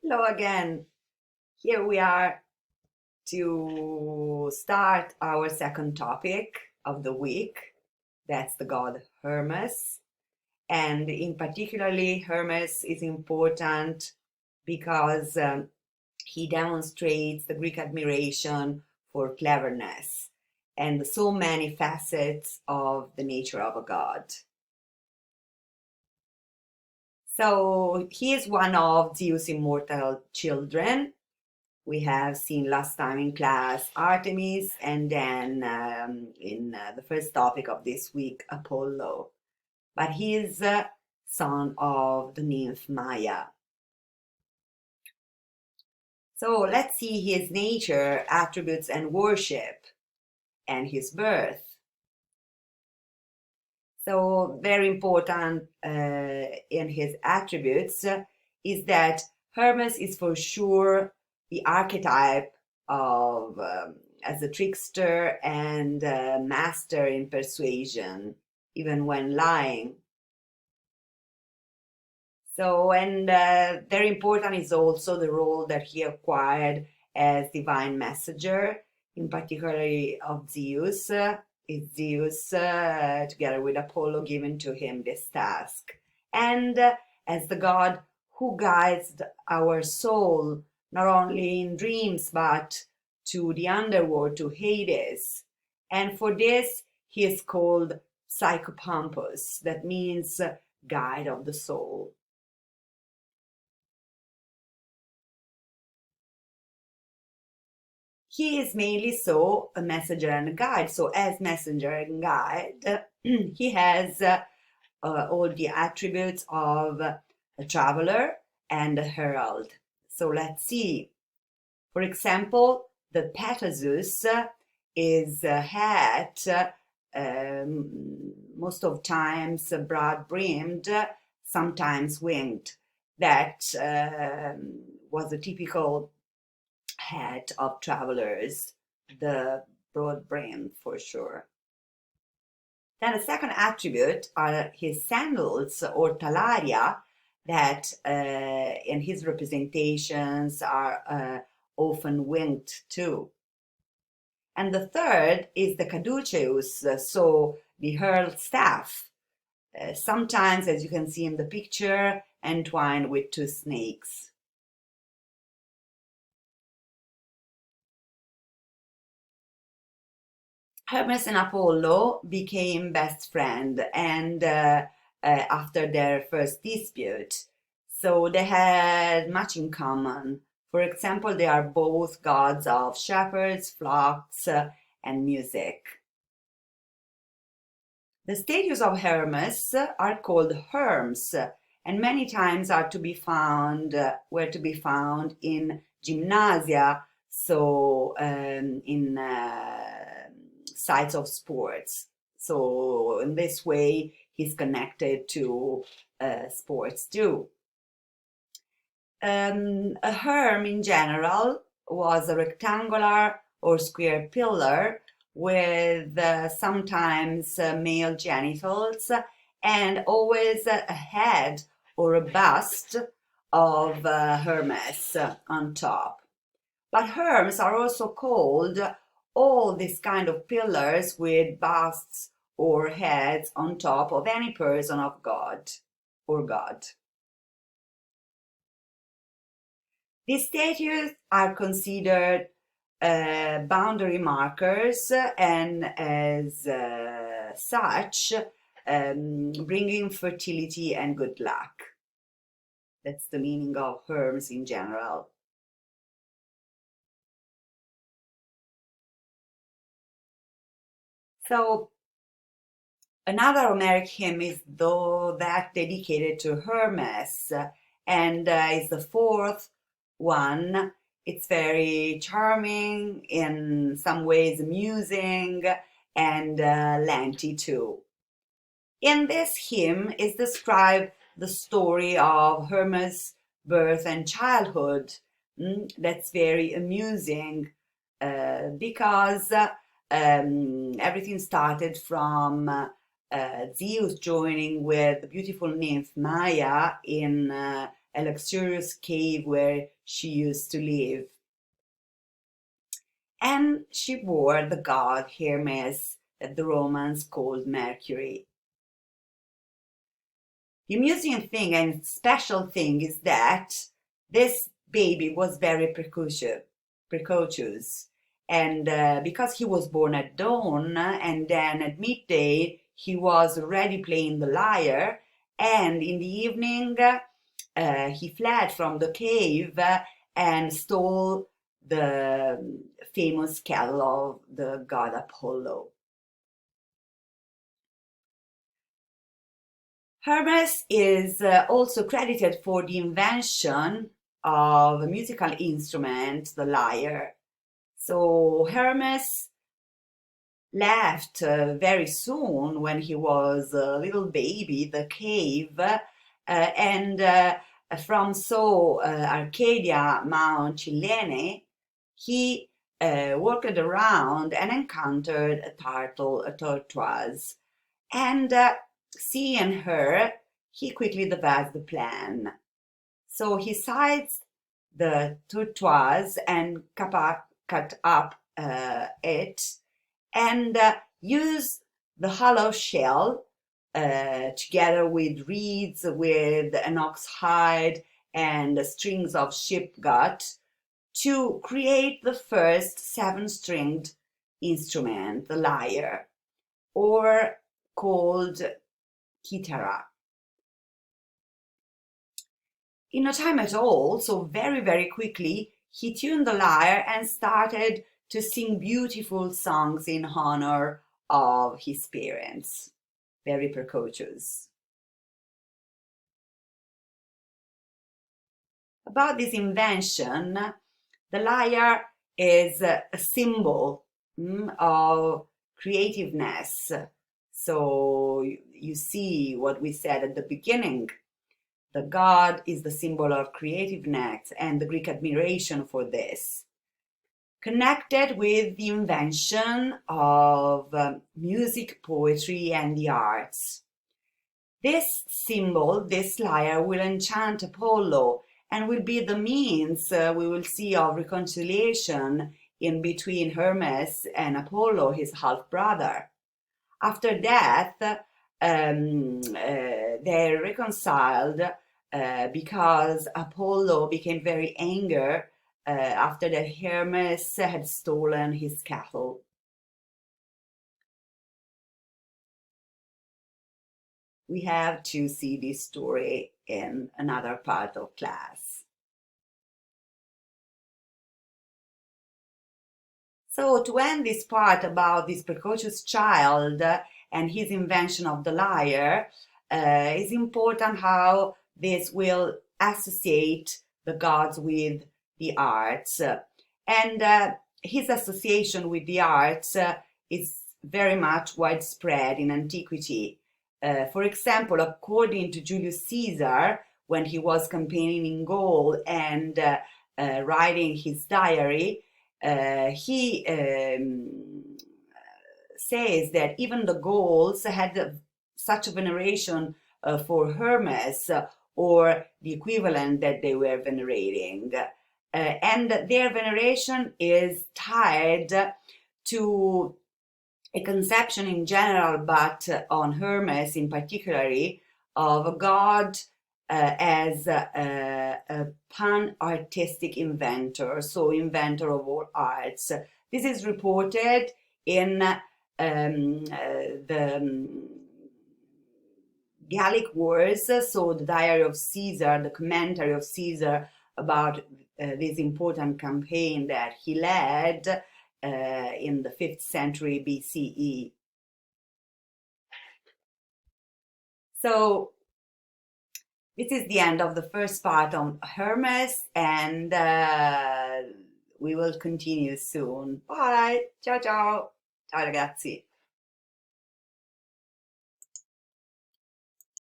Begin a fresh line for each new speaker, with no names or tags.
Hello again. Here we are to start our second topic of the week. That's the god Hermes. And in particularly, Hermes is important because he demonstrates the Greek admiration for cleverness and so many facets of the nature of a god. So he is one of Zeus' immortal children. We have seen last time in class Artemis, and then in the first topic of this week, Apollo. But he is son of the nymph Maya. So let's see his nature, attributes, and worship, and his birth. So, very important in his attributes is that Hermes is for sure the archetype of as a trickster and master in persuasion, even when lying. So, and very important is also the role that he acquired as divine messenger, in particular of Zeus. It's Zeus, together with Apollo, given to him this task. And as the god who guides our soul, not only in dreams, but to the underworld, to Hades. And for this, he is called Psychopampus, that means guide of the soul. He is mainly so a messenger and a guide. So, as messenger and guide, he has all the attributes of a traveler and a herald. So, let's see. For example, the Pegasus is a hat, most of times broad brimmed, sometimes winged. That was a typical hat of travelers, the broad brim for sure. Then the second attribute are his sandals or talaria that in his representations are often winged too. And the third is the caduceus, so the hurled staff, sometimes, as you can see in the picture, entwined with two snakes. Hermes and Apollo became best friends, and after their first dispute, so they had much in common. For example, they are both gods of shepherds, flocks, and music. The statues of Hermes are called Herms, and many times are to be found were to be found in gymnasia, so in sites of sports. So in this way, he's connected to sports too. A herm in general was a rectangular or square pillar with sometimes male genitals and always a head or a bust of Hermes on top. But herms are also called all these kind of pillars with busts or heads on top of any person of God or God. These statues are considered boundary markers and as such bringing fertility and good luck. That's the meaning of Hermes in general. So another Homeric hymn is though that dedicated to Hermes and is the fourth one. It's very charming, in some ways amusing, and lengthy too. In this hymn is described the story of Hermes' birth and childhood. That's very amusing because everything started from Zeus joining with the beautiful nymph Maya in a luxurious cave where she used to live. And she bore the god Hermes, that the Romans called Mercury. The amusing thing and special thing is that this baby was very precocious. And because he was born at dawn and then at midday, he was already playing the lyre. And in the evening, he fled from the cave and stole the famous kettle of the god Apollo. Hermes is also credited for the invention of a musical instrument, the lyre. So Hermes left very soon, when he was a little baby, the cave, and from Arcadia, Mount Cyllene, he walked around and encountered a turtle, a tortoise, and seeing her, he quickly devised the plan. So he sized the tortoise and cut up it, and used the hollow shell together with reeds, with an ox hide, and strings of sheep gut to create the first seven-stringed instrument, the lyre, or called Kitara. In no time at all, so very, very quickly, he tuned the lyre and started to sing beautiful songs in honor of his parents. Very precocious. About this invention, the lyre is a symbol of creativeness. So you see what we said at the beginning. The god is the symbol of creativeness and the Greek admiration for this, connected with the invention of music, poetry, and the arts. This symbol, this lyre, will enchant Apollo and will be the means, we will see, of reconciliation in between Hermes and Apollo, his half-brother. After death, they reconciled because Apollo became very angry after that Hermes had stolen his cattle. We have to see this story in another part of class. So to end this part about this precocious child and his invention of the lyre, it's important how this will associate the gods with the arts. And his association with the arts is very much widespread in antiquity. For example, according to Julius Caesar, when he was campaigning in Gaul and writing his diary, he says that even the Gauls had such a veneration for Hermes, or the equivalent that they were venerating. And their veneration is tied to a conception in general, but on Hermes in particular, of a god as a pan-artistic inventor, so inventor of all arts. This is reported in the Gallic Wars, so the diary of Caesar, the commentary of Caesar about this important campaign that he led in the 5th century BCE. So this is the end of the first part on Hermes, and we will continue soon. Bye! Ciao ciao! Ciao ragazzi!